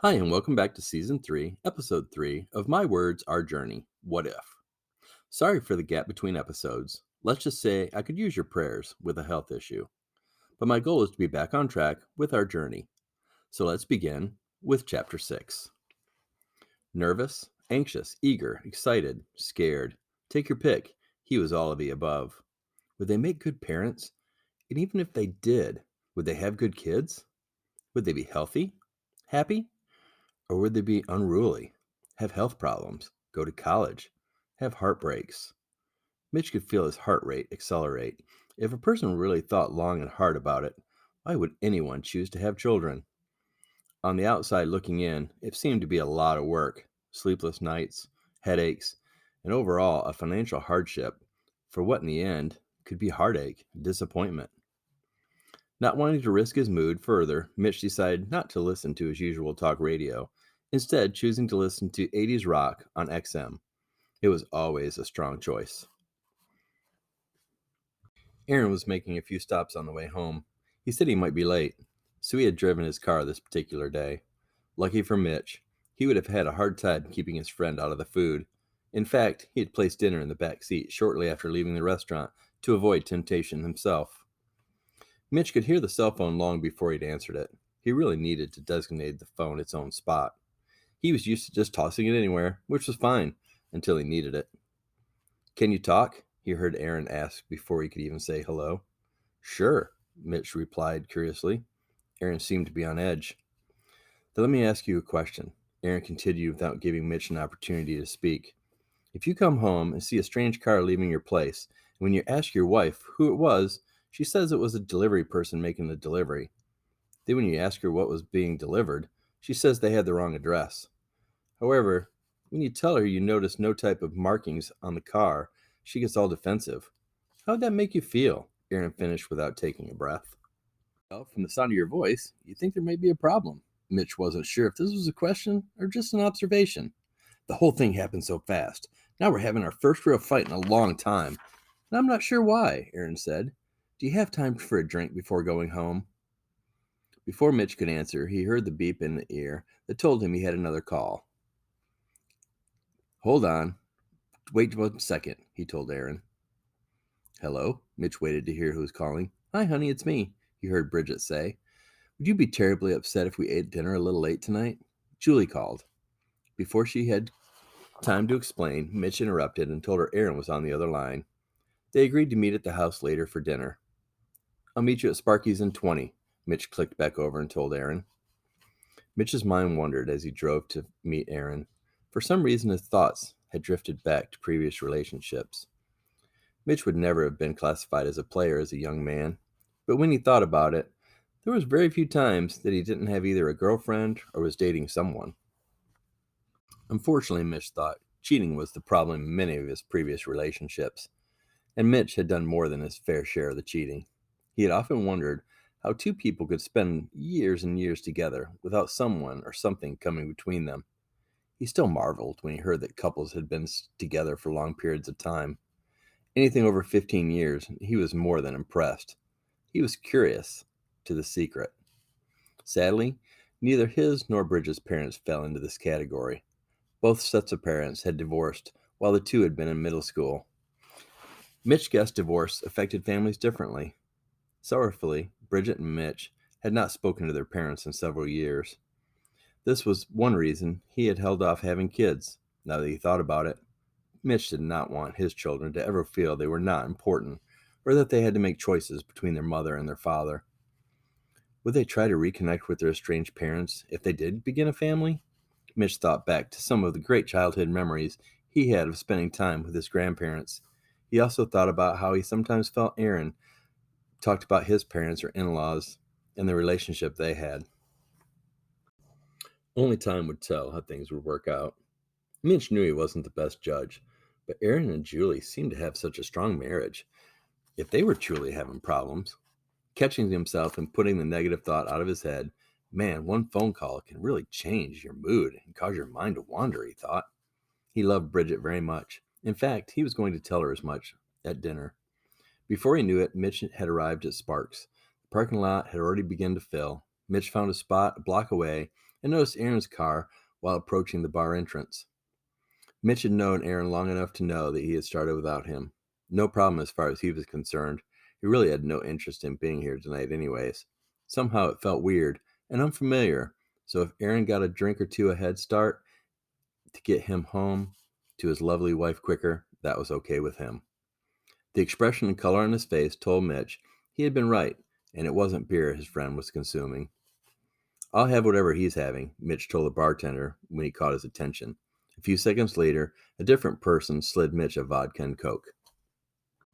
Hi, and welcome back to Season 3, Episode 3 of My Words, Our Journey. What If? Sorry for the gap between episodes. Let's just say I could use your prayers with a health issue. But my goal is to be back on track with our journey. So let's begin with Chapter 6. Nervous, anxious, eager, excited, scared. Take your pick. He was all of the above. Would they make good parents? And even if they did, would they have good kids? Would they be healthy? Happy? Or would they be unruly, have health problems, go to college, have heartbreaks? Mitch could feel his heart rate accelerate. If a person really thought long and hard about it, why would anyone choose to have children? On the outside looking in, it seemed to be a lot of work, sleepless nights, headaches, and overall a financial hardship for what in the end could be heartache, disappointment. Not wanting to risk his mood further, Mitch decided not to listen to his usual talk radio, instead choosing to listen to 80s rock on XM. It was always a strong choice. Aaron was making a few stops on the way home. He said he might be late, so he had driven his car this particular day. Lucky for Mitch, he would have had a hard time keeping his friend out of the food. In fact, he had placed dinner in the back seat shortly after leaving the restaurant to avoid temptation himself. Mitch could hear the cell phone long before he'd answered it. He really needed to designate the phone its own spot. He was used to just tossing it anywhere, which was fine, until he needed it. "Can you talk?" he heard Aaron ask before he could even say hello. "Sure," Mitch replied curiously. Aaron seemed to be on edge. "Then let me ask you a question," Aaron continued without giving Mitch an opportunity to speak. "If you come home and see a strange car leaving your place, and when you ask your wife who it was, she says it was a delivery person making the delivery. Then when you ask her what was being delivered, she says they had the wrong address. However, when you tell her you notice no type of markings on the car, she gets all defensive. How would that make you feel?" Aaron finished without taking a breath. "Well, from the sound of your voice, you think there may be a problem." Mitch wasn't sure if this was a question or just an observation. "The whole thing happened so fast. Now we're having our first real fight in a long time. And I'm not sure why," Aaron said. "Do you have time for a drink before going home?" Before Mitch could answer, he heard the beep in the ear that told him he had another call. "Hold on. Wait 1 second," he told Aaron. "Hello?" Mitch waited to hear who was calling. "Hi, honey, it's me," he heard Bridget say. "Would you be terribly upset if we ate dinner a little late tonight?" Julie called. Before she had time to explain, Mitch interrupted and told her Aaron was on the other line. They agreed to meet at the house later for dinner. "I'll meet you at Sparky's in 20," Mitch clicked back over and told Aaron. Mitch's mind wandered as he drove to meet Aaron. For some reason, his thoughts had drifted back to previous relationships. Mitch would never have been classified as a player as a young man, but when he thought about it, there was very few times that he didn't have either a girlfriend or was dating someone. Unfortunately, Mitch thought cheating was the problem in many of his previous relationships, and Mitch had done more than his fair share of the cheating. He had often wondered how two people could spend years and years together without someone or something coming between them. He still marveled when he heard that couples had been together for long periods of time. Anything over 15 years, he was more than impressed. He was curious to the secret. Sadly, neither his nor Bridget's parents fell into this category. Both sets of parents had divorced while the two had been in middle school. Mitch guessed divorce affected families differently. Sorrowfully, Bridget and Mitch had not spoken to their parents in several years. This was one reason he had held off having kids. Now that he thought about it, Mitch did not want his children to ever feel they were not important or that they had to make choices between their mother and their father. Would they try to reconnect with their estranged parents if they did begin a family? Mitch thought back to some of the great childhood memories he had of spending time with his grandparents. He also thought about how he sometimes felt Aaron talked about his parents or in-laws and the relationship they had. Only time would tell how things would work out. Mitch knew he wasn't the best judge, but Aaron and Julie seemed to have such a strong marriage. If they were truly having problems, catching himself and putting the negative thought out of his head, man, one phone call can really change your mood and cause your mind to wander, he thought. He loved Bridget very much. In fact, he was going to tell her as much at dinner. Before he knew it, Mitch had arrived at Sparks. The parking lot had already begun to fill. Mitch found a spot a block away and noticed Aaron's car while approaching the bar entrance. Mitch had known Aaron long enough to know that he had started without him. No problem as far as he was concerned. He really had no interest in being here tonight, anyways. Somehow it felt weird and unfamiliar, so if Aaron got a drink or two a head start to get him home to his lovely wife quicker, that was okay with him. The expression and color on his face told Mitch he had been right, and it wasn't beer his friend was consuming. "I'll have whatever he's having," Mitch told the bartender when he caught his attention. A few seconds later, a different person slid Mitch a vodka and Coke.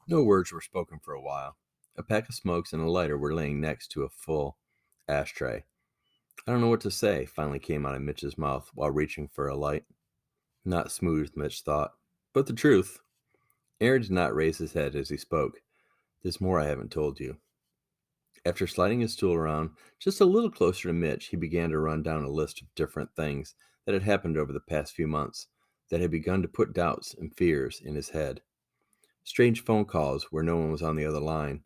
No words were spoken for a while. A pack of smokes and a lighter were laying next to a full ashtray. "I don't know what to say," finally came out of Mitch's mouth while reaching for a light. Not smooth, Mitch thought, but the truth. Aaron did not raise his head as he spoke. "There's more I haven't told you." After sliding his stool around just a little closer to Mitch, he began to run down a list of different things that had happened over the past few months that had begun to put doubts and fears in his head. Strange phone calls where no one was on the other line.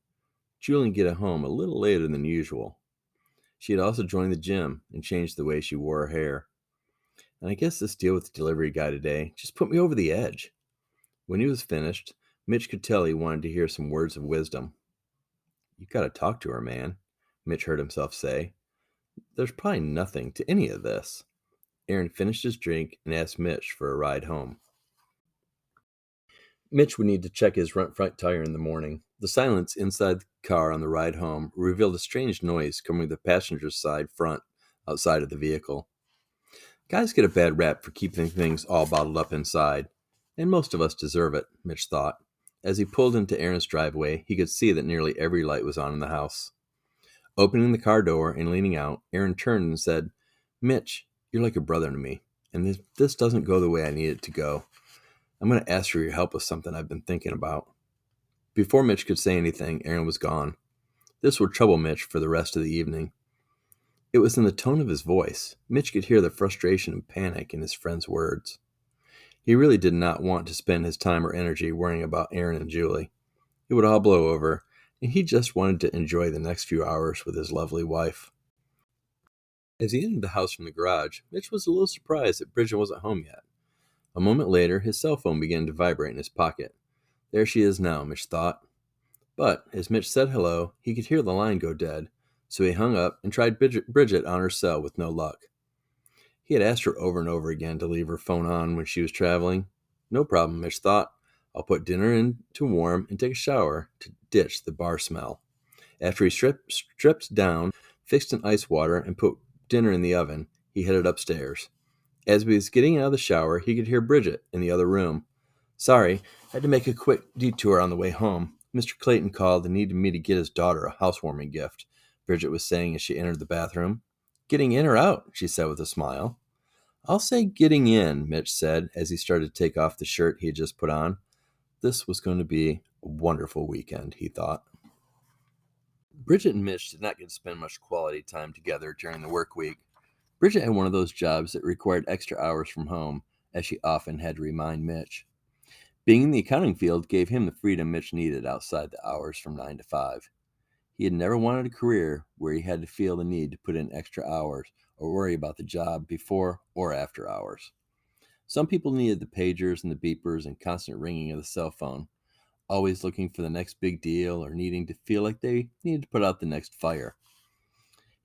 Julian getting home a little later than usual. She had also joined the gym and changed the way she wore her hair. And I guess this deal with the delivery guy today just put me over the edge. When he was finished, Mitch could tell he wanted to hear some words of wisdom. "You got to talk to her, man," Mitch heard himself say. "There's probably nothing to any of this." Aaron finished his drink and asked Mitch for a ride home. Mitch would need to check his front tire in the morning. The silence inside the car on the ride home revealed a strange noise coming from the passenger's side front outside of the vehicle. Guys get a bad rap for keeping things all bottled up inside, and most of us deserve it, Mitch thought. As he pulled into Aaron's driveway, he could see that nearly every light was on in the house. Opening the car door and leaning out, Aaron turned and said, "Mitch, you're like a brother to me, and this doesn't go the way I need it to go. I'm going to ask for your help with something I've been thinking about." Before Mitch could say anything, Aaron was gone. This would trouble Mitch for the rest of the evening. It was in the tone of his voice. Mitch could hear the frustration and panic in his friend's words. He really did not want to spend his time or energy worrying about Aaron and Julie. It would all blow over, and he just wanted to enjoy the next few hours with his lovely wife. As he entered the house from the garage, Mitch was a little surprised that Bridget wasn't home yet. A moment later, his cell phone began to vibrate in his pocket. There she is now, Mitch thought. But as Mitch said hello, he could hear the line go dead, so he hung up and tried Bridget on her cell with no luck. He had asked her over and over again to leave her phone on when she was traveling. No problem, Mitch thought. I'll put dinner in to warm and take a shower to ditch the bar smell. After he stripped down, fixed an ice water, and put dinner in the oven, he headed upstairs. As he was getting out of the shower, he could hear Bridget in the other room. "Sorry, I had to make a quick detour on the way home. Mr. Clayton called and needed me to get his daughter a housewarming gift," Bridget was saying as she entered the bathroom. "Getting in or out?" she said with a smile. "I'll say getting in," Mitch said as he started to take off the shirt he had just put on. This was going to be a wonderful weekend, he thought. Bridget and Mitch did not get to spend much quality time together during the work week. Bridget had one of those jobs that required extra hours from home, as she often had to remind Mitch. Being in the accounting field gave him the freedom Mitch needed outside the hours from 9 to 5. He had never wanted a career where he had to feel the need to put in extra hours or worry about the job before or after hours. Some people needed the pagers and the beepers and constant ringing of the cell phone, always looking for the next big deal or needing to feel like they needed to put out the next fire.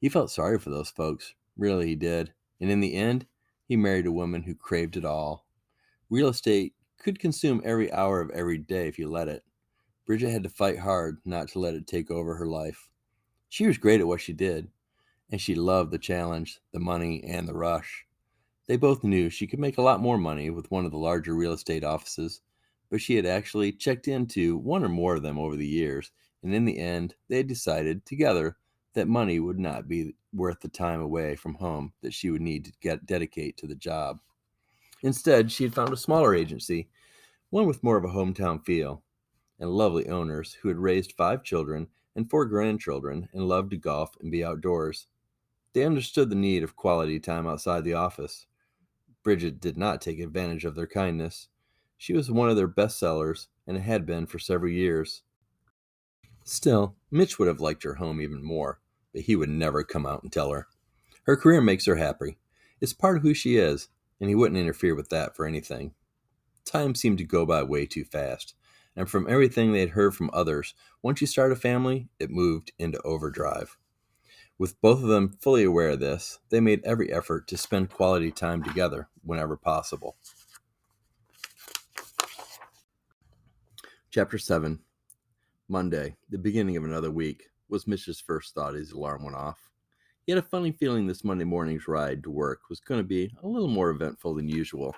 He felt sorry for those folks, really he did, and in the end, he married a woman who craved it all. Real estate could consume every hour of every day if you let it. Bridget had to fight hard not to let it take over her life. She was great at what she did, and she loved the challenge, the money, and the rush. They both knew she could make a lot more money with one of the larger real estate offices, but she had actually checked into one or more of them over the years, and in the end, they had decided together that money would not be worth the time away from home that she would need to dedicate to the job. Instead, she had found a smaller agency, one with more of a hometown feel, and lovely owners who had raised 5 children and 4 grandchildren and loved to golf and be outdoors. They understood the need of quality time outside the office. Bridget did not take advantage of their kindness. She was one of their best sellers, and had been for several years. Still, Mitch would have liked her home even more, but he would never come out and tell her. Her career makes her happy, It's part of who she is, and he wouldn't interfere with that for anything. Time seemed to go by way too fast, and from everything they had heard from others, once you start a family, it moved into overdrive. With both of them fully aware of this, they made every effort to spend quality time together whenever possible. Chapter 7. Monday, the beginning of another week, was Mitch's first thought as his alarm went off. He had a funny feeling this Monday morning's ride to work was going to be a little more eventful than usual.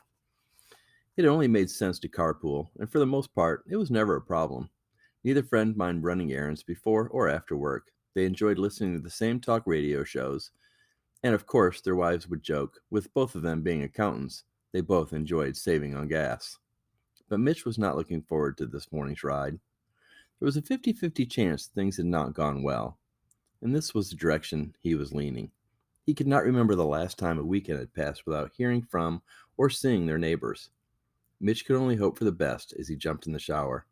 It only made sense to carpool, and for the most part, it was never a problem. Neither friend minded running errands before or after work. They enjoyed listening to the same talk radio shows, and of course, their wives would joke, with both of them being accountants, they both enjoyed saving on gas. But Mitch was not looking forward to this morning's ride. There was a 50-50 chance things had not gone well, and this was the direction he was leaning. He could not remember the last time a weekend had passed without hearing from or seeing their neighbors. Mitch could only hope for the best as he jumped in the shower.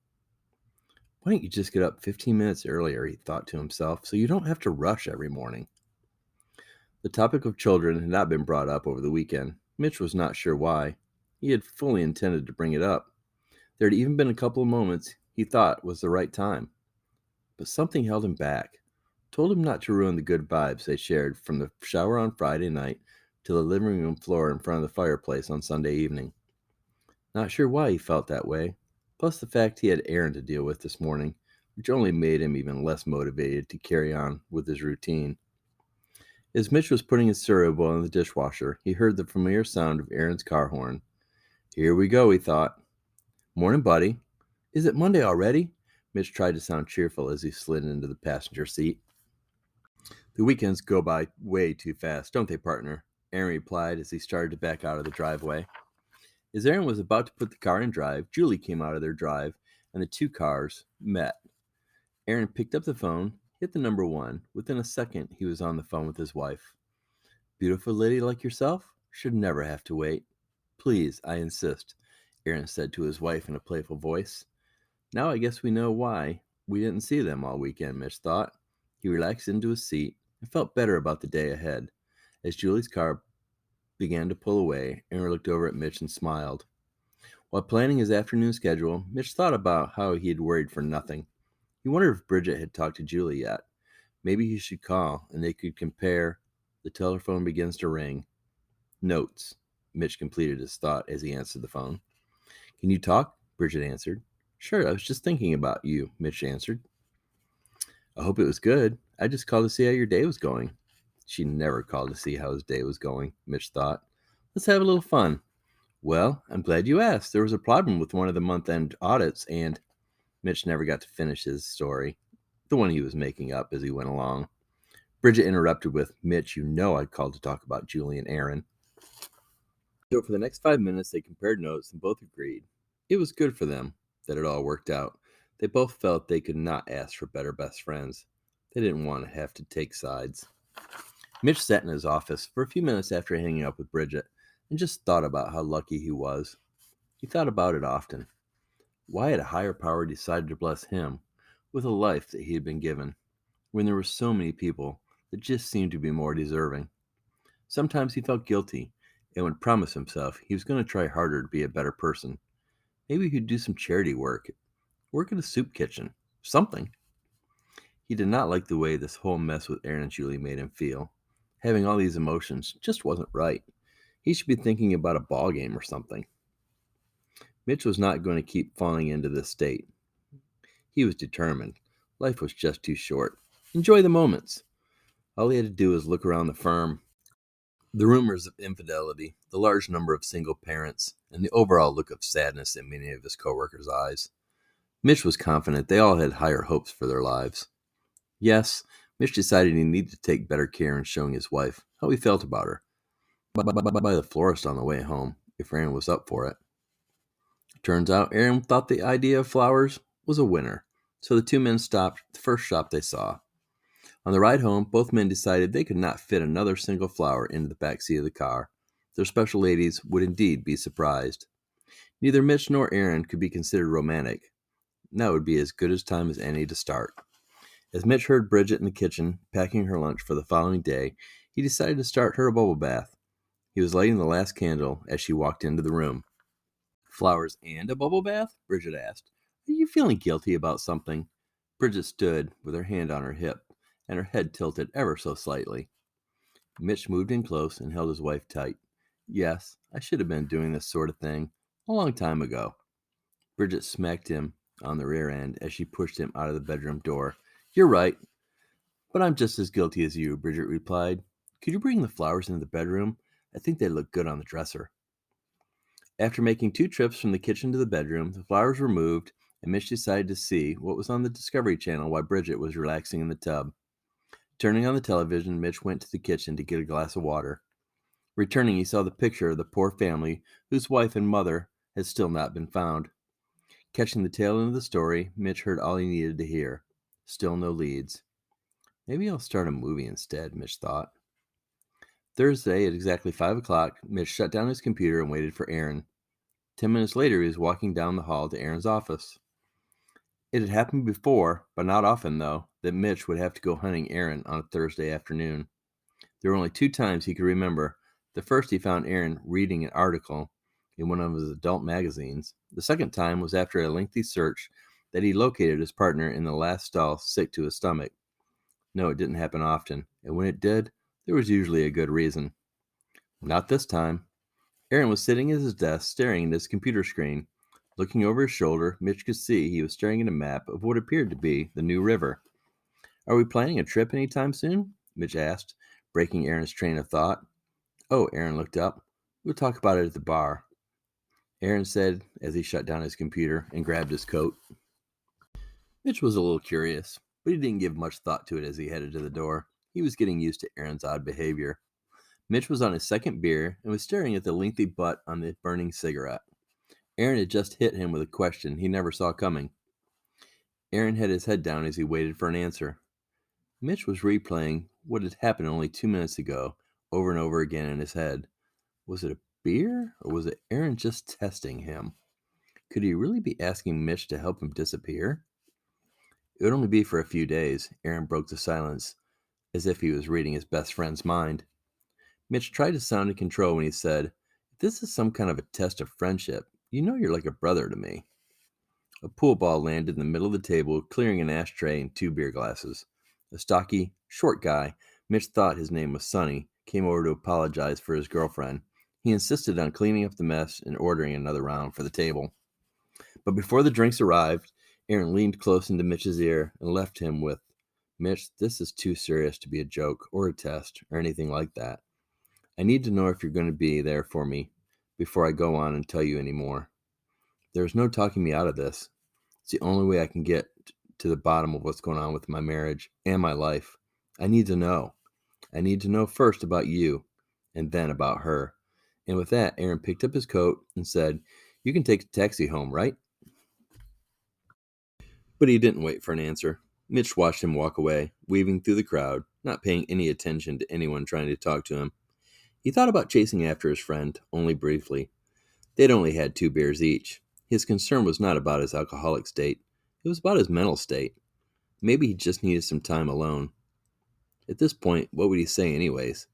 Why don't you just get up 15 minutes earlier, he thought to himself, so you don't have to rush every morning. The topic of children had not been brought up over the weekend. Mitch was not sure why. He had fully intended to bring it up. There had even been a couple of moments he thought was the right time. But something held him back, told him not to ruin the good vibes they shared from the shower on Friday night to the living room floor in front of the fireplace on Sunday evening. Not sure why he felt that way, plus the fact he had Aaron to deal with this morning, which only made him even less motivated to carry on with his routine. As Mitch was putting his cereal bowl in the dishwasher, he heard the familiar sound of Aaron's car horn. Here we go, he thought. Morning, buddy. Is it Monday already? Mitch tried to sound cheerful as he slid into the passenger seat. The weekends go by way too fast, don't they, partner? Aaron replied as he started to back out of the driveway. As Aaron was about to put the car in drive, Julie came out of their drive, and the two cars met. Aaron picked up the phone, hit the number 1. Within a second, he was on the phone with his wife. Beautiful lady like yourself should never have to wait. Please, I insist, Aaron said to his wife in a playful voice. Now I guess we know why we didn't see them all weekend, Mitch thought. He relaxed into his seat and felt better about the day ahead. As Julie's car began to pull away, Aaron looked over at Mitch and smiled. While planning his afternoon schedule, Mitch thought about how he had worried for nothing. He wondered if Bridget had talked to Julie yet. Maybe he should call, and they could compare. The telephone begins to ring. Notes. Mitch completed his thought as he answered the phone. Can you talk? Bridget answered. Sure, I was just thinking about you, Mitch answered. I hope it was good. I just called to see how your day was going. She never called to see how his day was going, Mitch thought. Let's have a little fun. Well, I'm glad you asked. There was a problem with one of the month-end audits, and Mitch never got to finish his story, the one he was making up as he went along. Bridget interrupted with, Mitch, you know I called to talk about Julie and Aaron. So for the next 5 minutes, they compared notes and both agreed. It was good for them that it all worked out. They both felt they could not ask for better best friends. They didn't want to have to take sides. Mitch sat in his office for a few minutes after hanging up with Bridget and just thought about how lucky he was. He thought about it often. Why had a higher power decided to bless him with a life that he had been given, when there were so many people that just seemed to be more deserving? Sometimes he felt guilty and would promise himself he was going to try harder to be a better person. Maybe he'd do some charity work in a soup kitchen, something. He did not like the way this whole mess with Aaron and Julie made him feel. Having all these emotions just wasn't right. He should be thinking about a ball game or something. Mitch was not going to keep falling into this state. He was determined. Life was just too short. Enjoy the moments. All he had to do was look around the firm. The rumors of infidelity, the large number of single parents, and the overall look of sadness in many of his coworkers' eyes. Mitch was confident they all had higher hopes for their lives. Yes, Mitch decided he needed to take better care in showing his wife how he felt about her. By the florist on the way home, if Aaron was up for it. Turns out Aaron thought the idea of flowers was a winner, so the two men stopped at the first shop they saw. On the ride home, both men decided they could not fit another single flower into the back seat of the car. Their special ladies would indeed be surprised. Neither Mitch nor Aaron could be considered romantic. Now would be as good a time as any to start. As Mitch heard Bridget in the kitchen packing her lunch for the following day, he decided to start her a bubble bath. He was lighting the last candle as she walked into the room. "Flowers and a bubble bath?" Bridget asked. "Are you feeling guilty about something?" Bridget stood with her hand on her hip and her head tilted ever so slightly. Mitch moved in close and held his wife tight. "Yes, I should have been doing this sort of thing a long time ago." Bridget smacked him on the rear end as she pushed him out of the bedroom door. "You're right, but I'm just as guilty as you," Bridget replied. "Could you bring the flowers into the bedroom? I think they look good on the dresser." After making 2 trips from the kitchen to the bedroom, the flowers were moved, and Mitch decided to see what was on the Discovery Channel while Bridget was relaxing in the tub. Turning on the television, Mitch went to the kitchen to get a glass of water. Returning, he saw the picture of the poor family whose wife and mother had still not been found. Catching the tail end of the story, Mitch heard all he needed to hear. Still no leads. Maybe I'll start a movie instead, Mitch thought. Thursday at exactly 5 o'clock, Mitch shut down his computer and waited for Aaron. 10 minutes later, he was walking down the hall to Aaron's office. It had happened before, but not often, though, that Mitch would have to go hunting Aaron on a Thursday afternoon. There were only 2 times he could remember. The first, he found Aaron reading an article in one of his adult magazines. The second time was after a lengthy search that he located his partner in the last stall, sick to his stomach. No, it didn't happen often, and when it did, there was usually a good reason. Not this time. Aaron was sitting at his desk, staring at his computer screen. Looking over his shoulder, Mitch could see he was staring at a map of what appeared to be the New River. "Are we planning a trip anytime soon?" Mitch asked, breaking Aaron's train of thought. "Oh," Aaron looked up. "We'll talk about it at the bar," Aaron said as he shut down his computer and grabbed his coat. Mitch was a little curious, but he didn't give much thought to it as he headed to the door. He was getting used to Aaron's odd behavior. Mitch was on his second beer and was staring at the lengthy butt on the burning cigarette. Aaron had just hit him with a question he never saw coming. Aaron had his head down as he waited for an answer. Mitch was replaying what had happened only 2 minutes ago, over and over again in his head. Was it a beer, or was it Aaron just testing him? Could he really be asking Mitch to help him disappear? It would only be for a few days. Aaron broke the silence, as if he was reading his best friend's mind. Mitch tried to sound in control when he said, "If this is some kind of a test of friendship, you know you're like a brother to me." A pool ball landed in the middle of the table, clearing an ashtray and 2 beer glasses. A stocky, short guy, Mitch thought his name was Sonny, came over to apologize for his girlfriend. He insisted on cleaning up the mess and ordering another round for the table. But before the drinks arrived, Aaron leaned close into Mitch's ear and left him with, "Mitch, this is too serious to be a joke or a test or anything like that. I need to know if you're going to be there for me before I go on and tell you any more. There's no talking me out of this. It's the only way I can get to the bottom of what's going on with my marriage and my life. I need to know. I need to know first about you and then about her." And with that, Aaron picked up his coat and said, "You can take a taxi home, right?" But he didn't wait for an answer. Mitch watched him walk away, weaving through the crowd, not paying any attention to anyone trying to talk to him. He thought about chasing after his friend, only briefly. They'd only had 2 beers each. His concern was not about his alcoholic state. It was about his mental state. Maybe he just needed some time alone. At this point, what would he say anyways?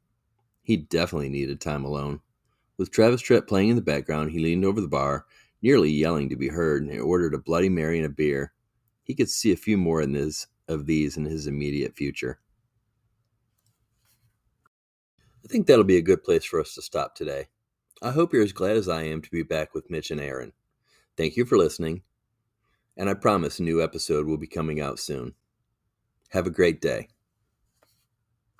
He definitely needed time alone. With Travis Tritt playing in the background, he leaned over the bar, nearly yelling to be heard, and ordered a Bloody Mary and a beer. He could see a few more of these in his immediate future. I think that'll be a good place for us to stop today. I hope you're as glad as I am to be back with Mitch and Aaron. Thank you for listening, and I promise a new episode will be coming out soon. Have a great day.